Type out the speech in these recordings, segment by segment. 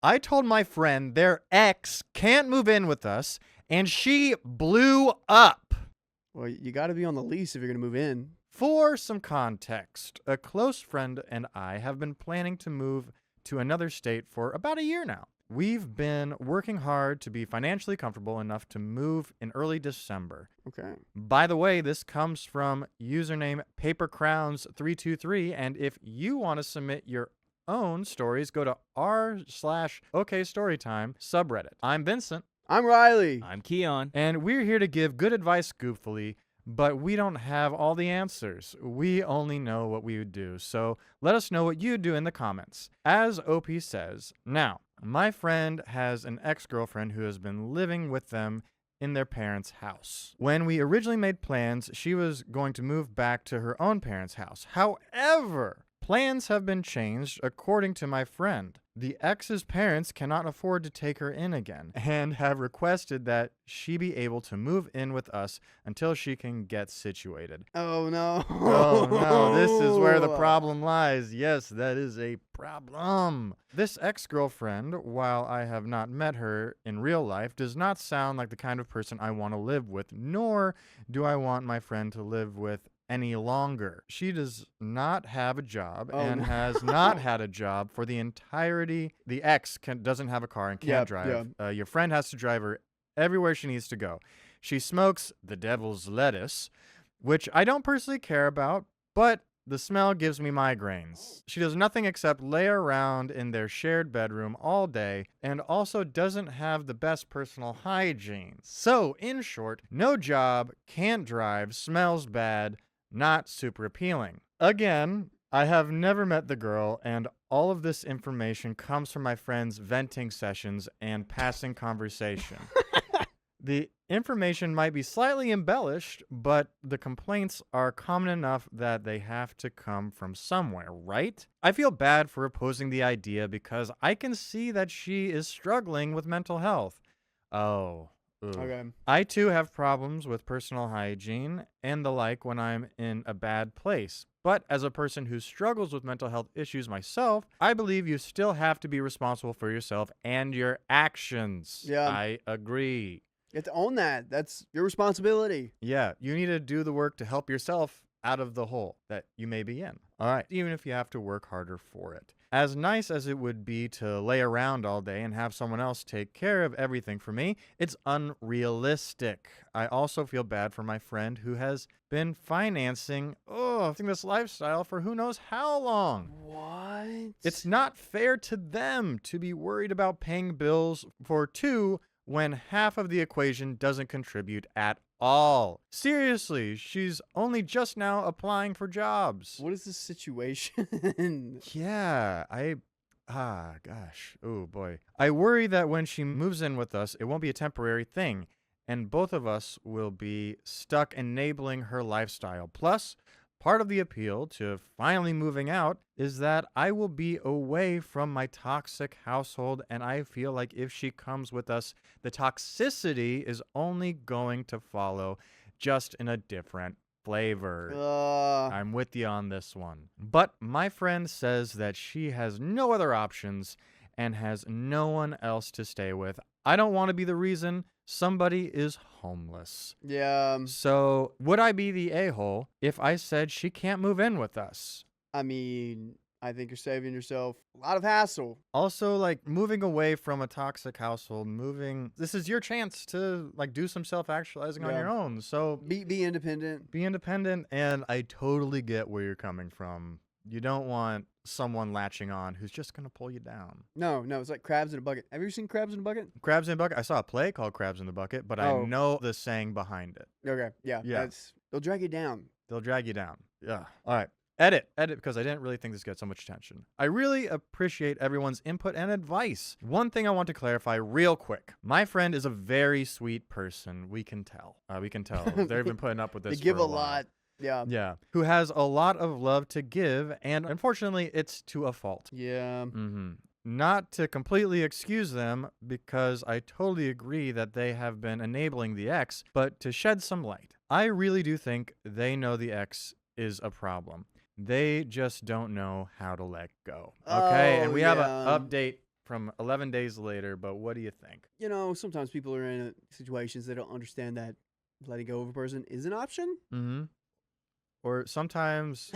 I told my friend their ex can't move in with us, and she blew up. Well, you got to be on the lease if you're going to move in. For some context, a close friend and I have been planning to move to another state for about a year now. We've been working hard to be financially comfortable enough to move in early December. Okay. By the way, this comes from username papercrowns323, and if you want to submit your own stories, go to r/OKStorytime subreddit. I'm Vincent. I'm Riley. I'm Keon. And we're here to give good advice goofily, but we don't have all the answers. We only know what we would do. So let us know what you do in the comments. As OP says, now, my friend has an ex-girlfriend who has been living with them in their parents' house. When we originally made plans, she was going to move back to her own parents' house. However, plans have been changed according to my friend. The ex's parents cannot afford to take her in again and have requested that she be able to move in with us until she can get situated. Oh, no. Oh, no, this is where the problem lies. Yes, that is a problem. This ex-girlfriend, while I have not met her in real life, does not sound like the kind of person I want to live with, nor do I want my friend to live with any longer. She does not have a job and has not had a job for the entirety. The ex doesn't have a car and can't drive. Your friend has to drive her everywhere she needs to go. She smokes the devil's lettuce, which I don't personally care about, but the smell gives me migraines. She does nothing except lay around in their shared bedroom all day and also doesn't have the best personal hygiene. So, in short, no job, can't drive, smells bad, not super appealing. Again, I have never met the girl, and all of this information comes from my friend's venting sessions and passing conversation. The information might be slightly embellished, but the complaints are common enough that they have to come from somewhere, right? I feel bad for opposing the idea because I can see that she is struggling with mental health. Oh. Ooh. Okay. I too have problems with personal hygiene and the like when I'm in a bad place. But as a person who struggles with mental health issues myself, I believe you still have to be responsible for yourself and your actions. Yeah. I agree. You have to own that. That's your responsibility. Yeah, you need to do the work to help yourself out of the hole that you may be in. All right, even if you have to work harder for it. As nice as it would be to lay around all day and have someone else take care of everything for me, it's unrealistic. I also feel bad for my friend who has been financing this lifestyle for who knows how long. What? It's not fair to them to be worried about paying bills for two when half of the equation doesn't contribute at all. Seriously, she's only just now applying for jobs. What is this situation? Yeah, gosh. Oh, boy. I worry that when she moves in with us, it won't be a temporary thing, and both of us will be stuck enabling her lifestyle. Plus, part of the appeal to finally moving out is that I will be away from my toxic household, and I feel like if she comes with us, the toxicity is only going to follow, just in a different flavor. I'm with you on this one. But my friend says that she has no other options and has no one else to stay with. I don't want to be the reason somebody is homeless. Yeah. So, would I be the a-hole if I said she can't move in with us? I mean, I think you're saving yourself a lot of hassle. Also, like, moving away from a toxic household, this is your chance to, like, do some self-actualizing on your own. So, be independent. Be independent, and I totally get where you're coming from. You don't want someone latching on who's just going to pull you down. No, it's like crabs in a bucket. Have you ever seen Crabs in a Bucket? Crabs in a Bucket? I saw a play called Crabs in the Bucket, but I know the saying behind it. Okay, yeah. They'll drag you down. They'll drag you down. Yeah. All right. Edit, because I didn't really think this gets so much attention. I really appreciate everyone's input and advice. One thing I want to clarify real quick. My friend is a very sweet person. We can tell. They've been putting up with this They give for a a while. lot. Yeah. Yeah. Who has a lot of love to give, and unfortunately, it's to a fault. Yeah. Not to completely excuse them, because I totally agree that they have been enabling the ex, but to shed some light. I really do think they know the ex is a problem. They just don't know how to let go. Okay, and we have an update from 11 days later, but what do you think? You know, sometimes people are in situations they don't understand that letting go of a person is an option. Mm-hmm. Or sometimes,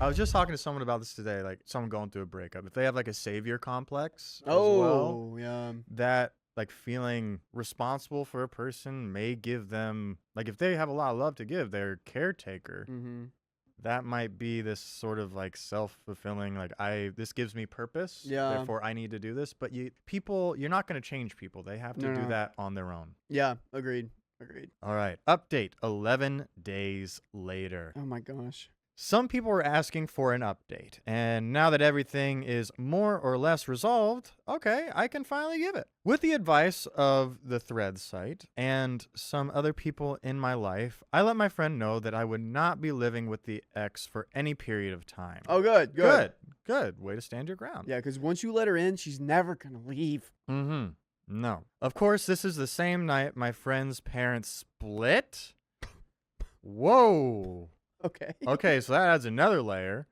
I was just talking to someone about this today, like someone going through a breakup. If they have like a savior complex as well, Oh, yeah. that like feeling responsible for a person may give them, like if they have a lot of love to give, their caretaker, Mm-hmm. that might be this sort of like self-fulfilling, like this gives me purpose, Yeah. therefore I need to do this. But you're not going to change people. They have to do that on their own. Yeah, agreed. All right, update 11 days later. Oh my gosh. Some people were asking for an update, and now that everything is more or less resolved, okay, I can finally give it. With the advice of the Threads site and some other people in my life, I let my friend know that I would not be living with the ex for any period of time. Oh, good. Way to stand your ground. Yeah, because once you let her in, she's never going to leave. Mm-hmm. No. Of course, this is the same night my friend's parents split. Whoa. Okay, so that adds another layer.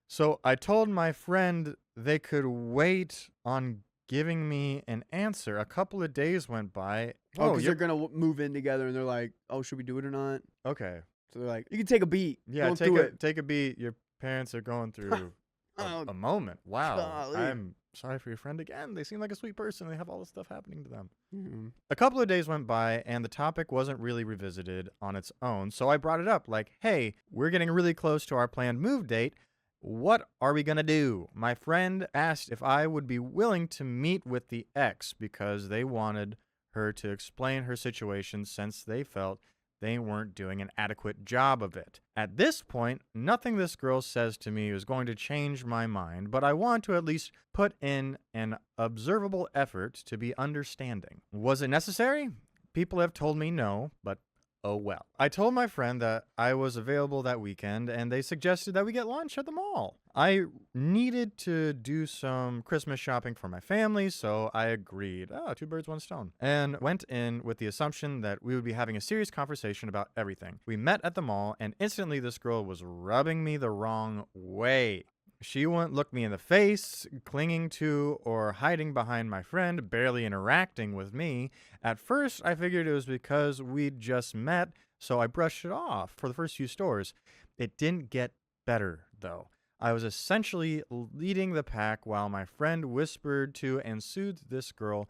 So I told my friend they could wait on giving me an answer. A couple of days went by. Oh, because they're going to move in together, and they're like, oh, should we do it or not? Okay. So they're like, you can take a beat. Yeah, take a beat. Your parents are going through a moment. Wow. Golly. I'm sorry for your friend again. They seem like a sweet person. They have all this stuff happening to them. Mm-hmm. A couple of days went by, and the topic wasn't really revisited on its own, so I brought it up like, hey, we're getting really close to our planned move date. What are we going to do? My friend asked if I would be willing to meet with the ex because they wanted her to explain her situation since they felt they weren't doing an adequate job of it. At this point, nothing this girl says to me is going to change my mind, but I want to at least put in an observable effort to be understanding. Was it necessary? People have told me no, but oh well. I told my friend that I was available that weekend, and they suggested that we get lunch at the mall. I needed to do some Christmas shopping for my family, so I agreed. Oh, two birds, one stone. And went in with the assumption that we would be having a serious conversation about everything. We met at the mall, and instantly this girl was rubbing me the wrong way. She wouldn't look me in the face, clinging to or hiding behind my friend, barely interacting with me. At first, I figured it was because we'd just met, so I brushed it off for the first few stores. It didn't get better, though. I was essentially leading the pack while my friend whispered to and soothed this girl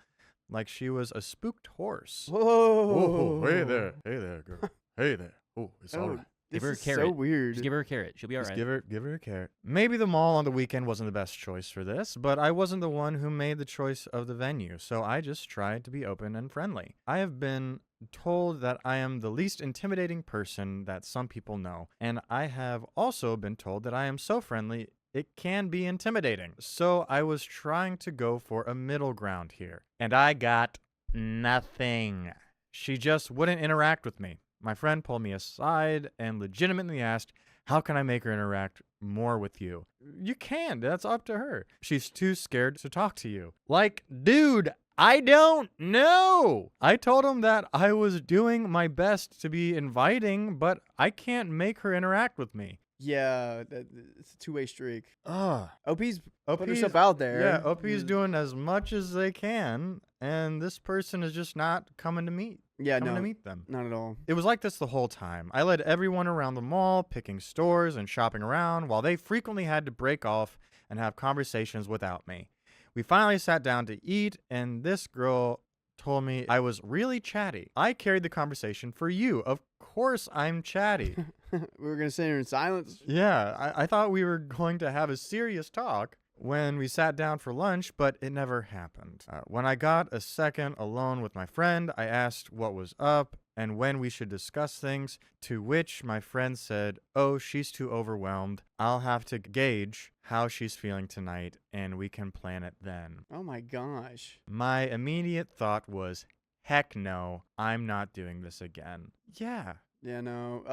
like she was a spooked horse. Whoa. Oh, hey there, girl. Hey there. Oh, it's all right. Give her a This is carrot. so weird. Just give her a carrot. She'll be all right. Give her a carrot. Maybe the mall on the weekend wasn't the best choice for this, but I wasn't the one who made the choice of the venue, so I just tried to be open and friendly. I have been told that I am the least intimidating person that some people know, and I have also been told that I am so friendly it can be intimidating. So I was trying to go for a middle ground here, and I got nothing. She just wouldn't interact with me. My friend pulled me aside and legitimately asked, how can I make her interact more with you? You can. That's up to her. She's too scared to talk to you. Like, dude, I don't know. I told him that I was doing my best to be inviting, but I can't make her interact with me. Yeah, it's a two-way streak. OP's OP's put herself out there. Yeah, OP's doing as much as they can, and this person is just not coming to meet. To meet them. Not at all. It was like this the whole time. I led everyone around the mall, picking stores and shopping around, while they frequently had to break off and have conversations without me. We finally sat down to eat, and this girl told me I was really chatty. I carried the conversation for you. Of course I'm chatty. We were going to sit here in silence. Yeah, I thought we were going to have a serious talk when we sat down for lunch, but it never happened. When I got a second alone with my friend, I asked what was up and when we should discuss things, to which my friend said, oh, she's too overwhelmed. I'll have to gauge how she's feeling tonight, and we can plan it then. Oh my gosh. My immediate thought was, heck no, I'm not doing this again. Yeah. Yeah, no.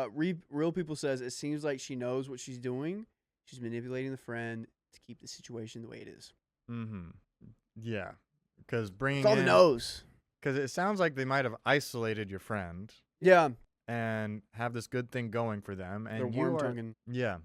Real People says it seems like she knows what she's doing. She's manipulating the friend to keep the situation the way it is. Mm-hmm. Yeah. Because bringing It's all the nose. Because it sounds like they might have isolated your friend. Yeah. And have this good thing going for them. And They're worm-tonguing. Yeah.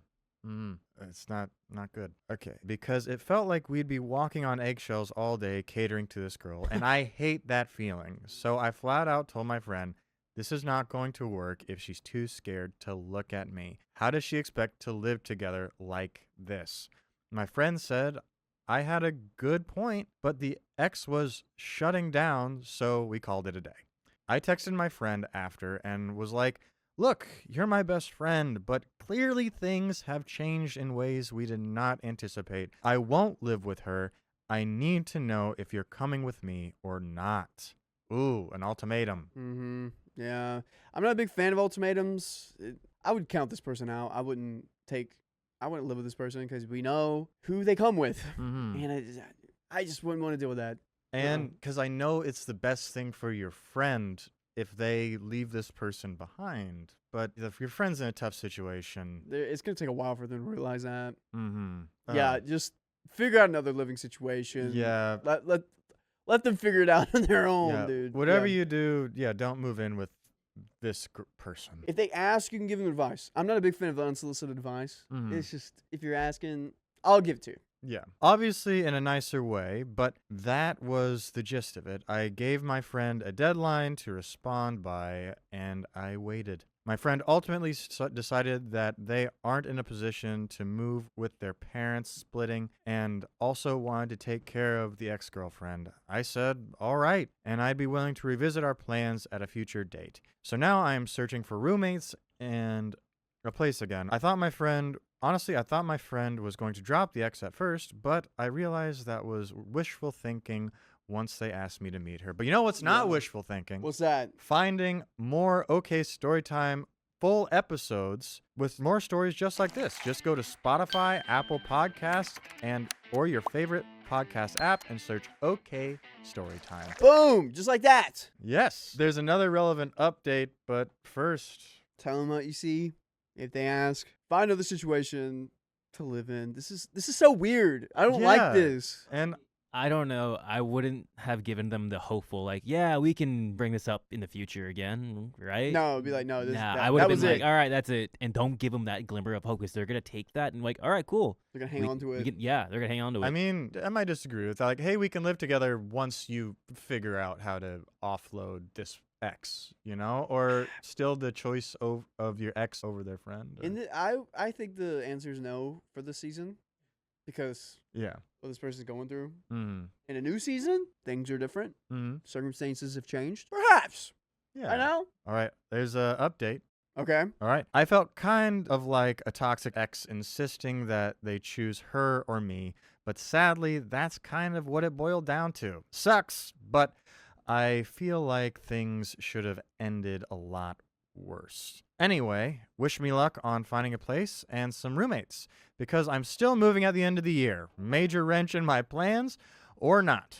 It's not good. Okay. Because it felt like we'd be walking on eggshells all day catering to this girl, and I hate that feeling. So I flat out told my friend, this is not going to work if she's too scared to look at me. How does she expect to live together like this? My friend said I had a good point, but the ex was shutting down, so we called it a day. I texted my friend after and was like, look, you're my best friend, but clearly things have changed in ways we did not anticipate. I won't live with her. I need to know if you're coming with me or not. Ooh, an ultimatum. Mm-hmm. Yeah. I'm not a big fan of ultimatums. I would count this person out. I wouldn't live with this person because we know who they come with. Mm-hmm. And I just wouldn't want to deal with that. And because I know it's the best thing for your friend if they leave this person behind. But if your friend's in a tough situation, It's going to take a while for them to realize that. mm-hmm. Yeah, just figure out another living situation. Yeah. Let them figure it out on their own, Yeah. dude. Whatever Yeah. you do, don't move in with this person. If they ask, you can give them advice. I'm not a big fan of unsolicited advice. Mhm. It's just, if you're asking, I'll give it to you. Yeah. Obviously in a nicer way, but that was the gist of it. I gave my friend a deadline to respond by, and I waited. My friend ultimately decided that they aren't in a position to move with their parents splitting and also wanted to take care of the ex-girlfriend. I said, all right, and I'd be willing to revisit our plans at a future date. So now I am searching for roommates and a place again. Honestly, I thought my friend was going to drop the ex at first, but I realized that was wishful thinking once they asked me to meet her. But you know what's not wishful thinking? What's that? Finding more OK Storytime full episodes with more stories just like this. Just go to Spotify, Apple Podcasts, or your favorite podcast app and search OK Storytime. Boom! Just like that. Yes, there's another relevant update, but first... Tell them what you see. If they ask, find another situation to live in. This is so weird. I don't like this. And I don't know. I wouldn't have given them the hopeful, like, yeah, we can bring this up in the future again, right? No, it'd be like, no, I would have been like, it. all right, that's it. And don't give them that glimmer of hope because they're going to take that and like, all right, cool. They're going to hang on to it. They're going to hang on to it. I mean, I might disagree with that. Like, hey, we can live together once you figure out how to offload this ex, or still the choice of your ex over their friend. I think the answer is no for this season because what this person's going through. Mm. In a new season, things are different. Mm. Circumstances have changed. Perhaps. Yeah. I know. All right. There's a update. Okay. All right. I felt kind of like a toxic ex insisting that they choose her or me, but sadly, that's kind of what it boiled down to. Sucks, but I feel like things should have ended a lot worse. Anyway, wish me luck on finding a place and some roommates, because I'm still moving at the end of the year. Major wrench in my plans or not.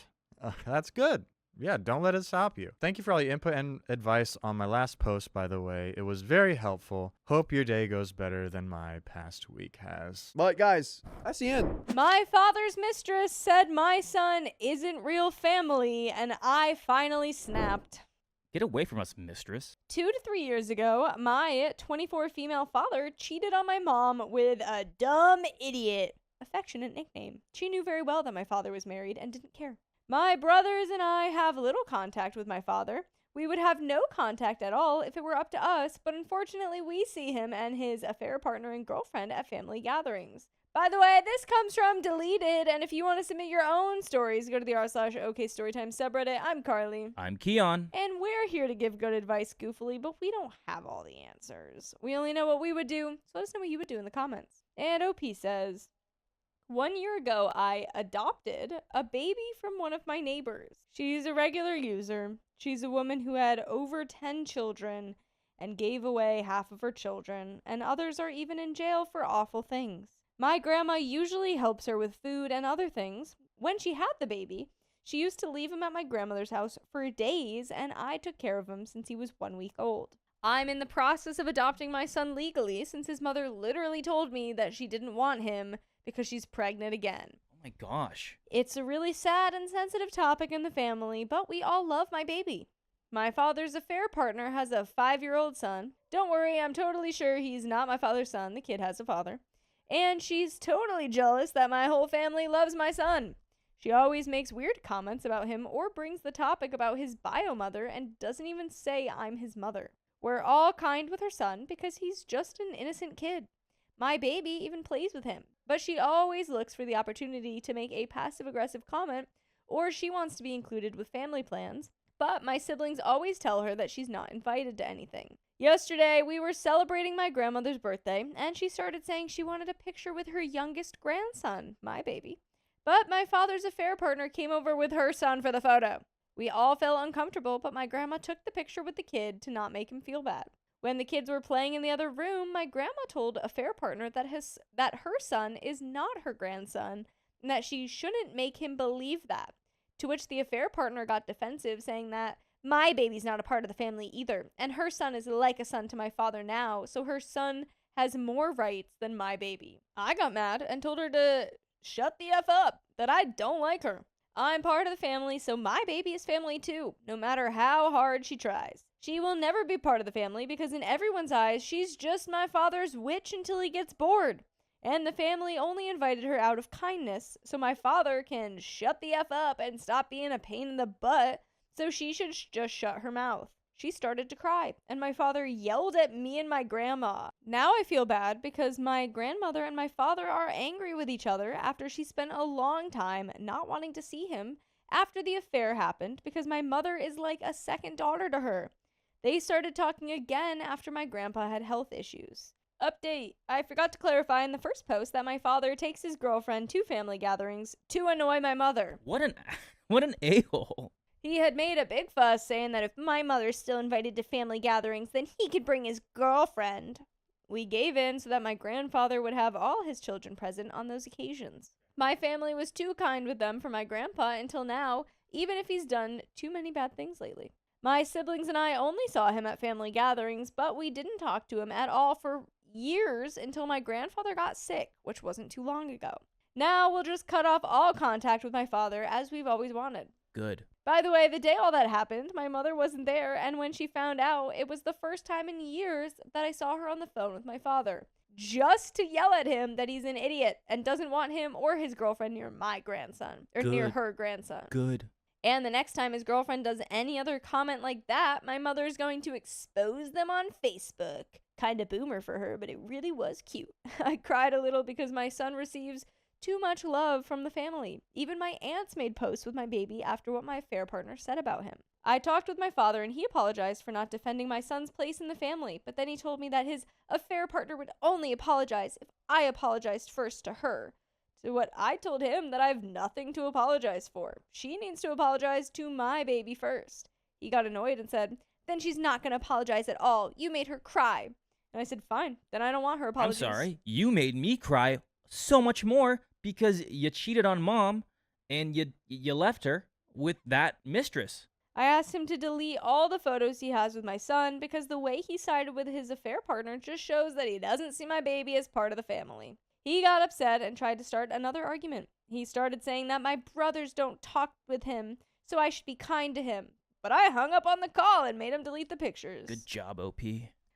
That's good. Yeah, don't let it stop you. Thank you for all the input and advice on my last post, by the way. It was very helpful. Hope your day goes better than my past week has. But guys, that's the end. My father's mistress said my son isn't real family, and I finally snapped. Get away from us, mistress. 2 to 3 years ago, my 24 female father cheated on my mom with a dumb idiot. Affectionate nickname. She knew very well that my father was married and didn't care. My brothers and I have little contact with my father. We would have no contact at all if it were up to us, but unfortunately we see him and his affair partner and girlfriend at family gatherings. By the way, this comes from Deleted, and if you want to submit your own stories, go to the r/OK Storytime subreddit. I'm Carly. I'm Keon. And we're here to give good advice goofily, but we don't have all the answers. We only know what we would do, so let us know what you would do in the comments. And OP says, 1 year ago, I adopted a baby from one of my neighbors. She's a regular user. She's a woman who had over 10 children and gave away half of her children, and others are even in jail for awful things. My grandma usually helps her with food and other things. When she had the baby, she used to leave him at my grandmother's house for days, and I took care of him since he was 1 week old. I'm in the process of adopting my son legally since his mother literally told me that she didn't want him because she's pregnant again. Oh my gosh. It's a really sad and sensitive topic in the family, but we all love my baby. My father's affair partner has a 5-year-old son. Don't worry, I'm totally sure he's not my father's son. The kid has a father. And she's totally jealous that my whole family loves my son. She always makes weird comments about him or brings the topic about his bio mother and doesn't even say I'm his mother. We're all kind with her son because he's just an innocent kid. My baby even plays with him, but she always looks for the opportunity to make a passive-aggressive comment, or she wants to be included with family plans, but my siblings always tell her that she's not invited to anything. Yesterday, we were celebrating my grandmother's birthday, and she started saying she wanted a picture with her youngest grandson, my baby. But my father's affair partner came over with her son for the photo. We all felt uncomfortable, but my grandma took the picture with the kid to not make him feel bad. When the kids were playing in the other room, my grandma told affair partner that her son is not her grandson and that she shouldn't make him believe that. To which the affair partner got defensive, saying that my baby's not a part of the family either, and her son is like a son to my father now, so her son has more rights than my baby. I got mad and told her to shut the F up, that I don't like her. I'm part of the family, so my baby is family too, no matter how hard she tries. She will never be part of the family because in everyone's eyes, she's just my father's witch until he gets bored. And the family only invited her out of kindness, so my father can shut the F up and stop being a pain in the butt, so she should just shut her mouth. She started to cry, and my father yelled at me and my grandma. Now I feel bad because my grandmother and my father are angry with each other after she spent a long time not wanting to see him after the affair happened because my mother is like a second daughter to her. They started talking again after my grandpa had health issues. Update. I forgot to clarify in the first post that my father takes his girlfriend to family gatherings to annoy my mother. What an a-hole. He had made a big fuss saying that if my mother's still invited to family gatherings, then he could bring his girlfriend. We gave in so that my grandfather would have all his children present on those occasions. My family was too kind with them for my grandpa until now, even if he's done too many bad things lately. My siblings and I only saw him at family gatherings, but we didn't talk to him at all for years until my grandfather got sick, which wasn't too long ago. Now we'll just cut off all contact with my father as we've always wanted. Good. By the way, the day all that happened, my mother wasn't there, and when she found out, it was the first time in years that I saw her on the phone with my father, just to yell at him that he's an idiot and doesn't want him or his girlfriend near my grandson, or near her grandson. Good. And the next time his girlfriend does any other comment like that, my mother's going to expose them on Facebook. Kinda boomer for her, but it really was cute. I cried a little because my son receives too much love from the family. Even my aunts made posts with my baby after what my affair partner said about him. I talked with my father and he apologized for not defending my son's place in the family, but then he told me that his affair partner would only apologize if I apologized first to her. To what I told him that I have nothing to apologize for. She needs to apologize to my baby first. He got annoyed and said, "Then she's not going to apologize at all. You made her cry." And I said, "Fine, then I don't want her apologies." I'm sorry. You made me cry so much more because you cheated on mom and you left her with that mistress. I asked him to delete all the photos he has with my son because the way he sided with his affair partner just shows that he doesn't see my baby as part of the family. He got upset and tried to start another argument. He started saying that my brothers don't talk with him, so I should be kind to him. But I hung up on the call and made him delete the pictures. Good job, OP.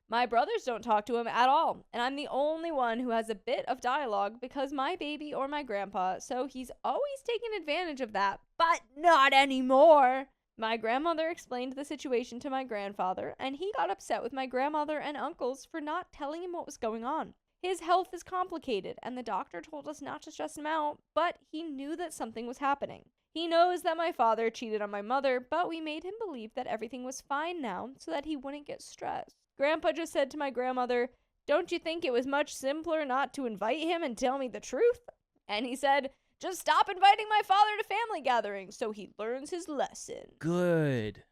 My brothers don't talk to him at all, and I'm the only one who has a bit of dialogue because my baby or my grandpa, so he's always taken advantage of that, but not anymore. My grandmother explained the situation to my grandfather, and he got upset with my grandmother and uncles for not telling him what was going on. His health is complicated, and the doctor told us not to stress him out, but he knew that something was happening. He knows that my father cheated on my mother, but we made him believe that everything was fine now so that he wouldn't get stressed. Grandpa just said to my grandmother, "Don't you think it was much simpler not to invite him and tell me the truth?" And he said, "Just stop inviting my father to family gatherings so he learns his lesson." Good.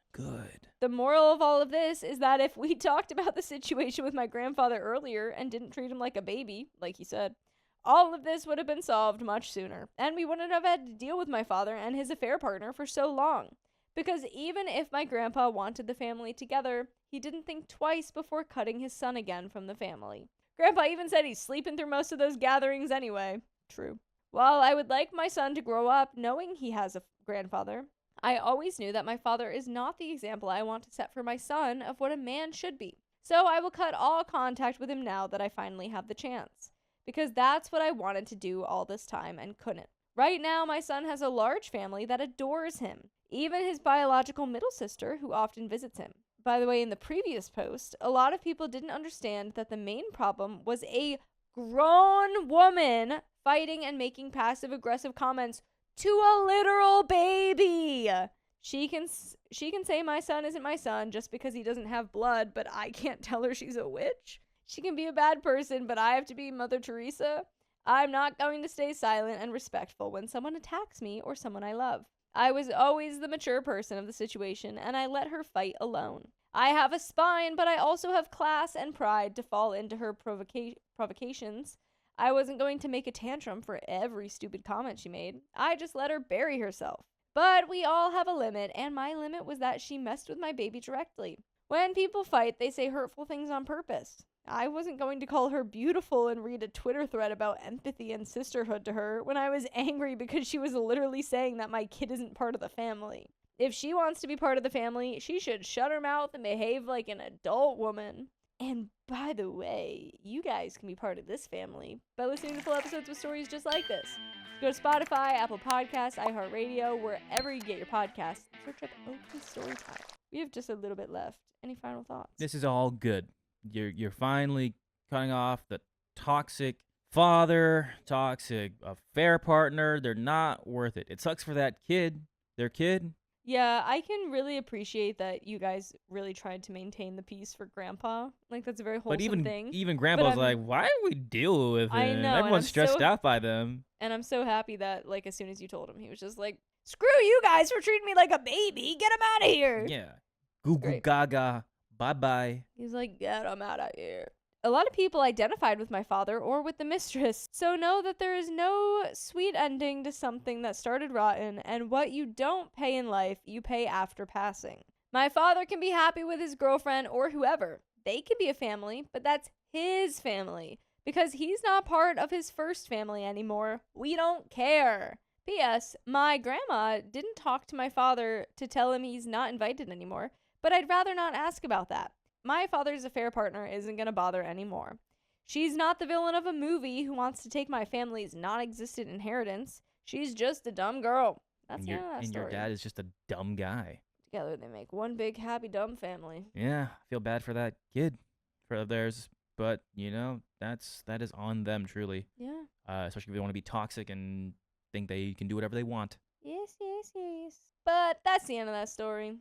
The moral of all of this is that if we talked about the situation with my grandfather earlier and didn't treat him like a baby, like he said, all of this would have been solved much sooner, and we wouldn't have had to deal with my father and his affair partner for so long. Because even if my grandpa wanted the family together, he didn't think twice before cutting his son again from the family. Grandpa even said he's sleeping through most of those gatherings anyway. True. While I would like my son to grow up knowing he has a grandfather, I always knew that my father is not the example I want to set for my son of what a man should be. So I will cut all contact with him now that I finally have the chance. because that's what I wanted to do all this time and couldn't. Right now, my son has a large family that adores him, even his biological middle sister, who often visits him. By the way, in the previous post, a lot of people didn't understand that the main problem was a grown woman fighting and making passive-aggressive comments to a literal baby. She can say my son isn't my son just because he doesn't have blood, but I can't tell her she's a witch. She can be a bad person, but I have to be Mother Teresa. I'm not going to stay silent and respectful when someone attacks me or someone I love. I was always the mature person of the situation, and I let her fight alone. I have a spine, but I also have class and pride to fall into her provocations. I wasn't going to make a tantrum for every stupid comment she made. I just let her bury herself. But we all have a limit, and my limit was that she messed with my baby directly. When people fight, they say hurtful things on purpose. I wasn't going to call her beautiful and read a Twitter thread about empathy and sisterhood to her when I was angry because she was literally saying that my kid isn't part of the family. If she wants to be part of the family, she should shut her mouth and behave like an adult woman. And by the way, you guys can be part of this family by listening to full episodes with stories just like this. Go to Spotify, Apple Podcasts, iHeartRadio, wherever you get your podcasts. Search up OP Storytime. We have just a little bit left. Any final thoughts? This is all good. You're finally cutting off the toxic father, toxic affair partner. They're not worth it. It sucks for that kid. Their kid. Yeah, I can really appreciate that you guys really tried to maintain the peace for Grandpa. Like, that's a very wholesome thing. Even Grandpa's I'm- like, why do we deal with it? I know, and Everyone's I'm stressed so- out by them. And I'm so happy that, like, as soon as you told him, he was just like, screw you guys for treating me like a baby. Get him out of here. Yeah. Goo goo Great. gaga. Bye-bye. He's like, get him out of here. A lot of people identified with my father or with the mistress, so know that there is no sweet ending to something that started rotten, and what you don't pay in life, you pay after passing. My father can be happy with his girlfriend or whoever. They can be a family, but that's his family. Because he's not part of his first family anymore, we don't care. P.S. My grandma didn't talk to my father to tell him he's not invited anymore, but I'd rather not ask about that. My father's affair partner isn't going to bother anymore. She's not the villain of a movie who wants to take my family's non-existent inheritance. She's just a dumb girl. That's the end of that And story. your dad is just a dumb guy. Together they make one big happy dumb family. Yeah, I feel bad for that kid, for theirs, but that is on them truly. Yeah. Especially if they want to be toxic and think they can do whatever they want. Yes. But that's the end of that story.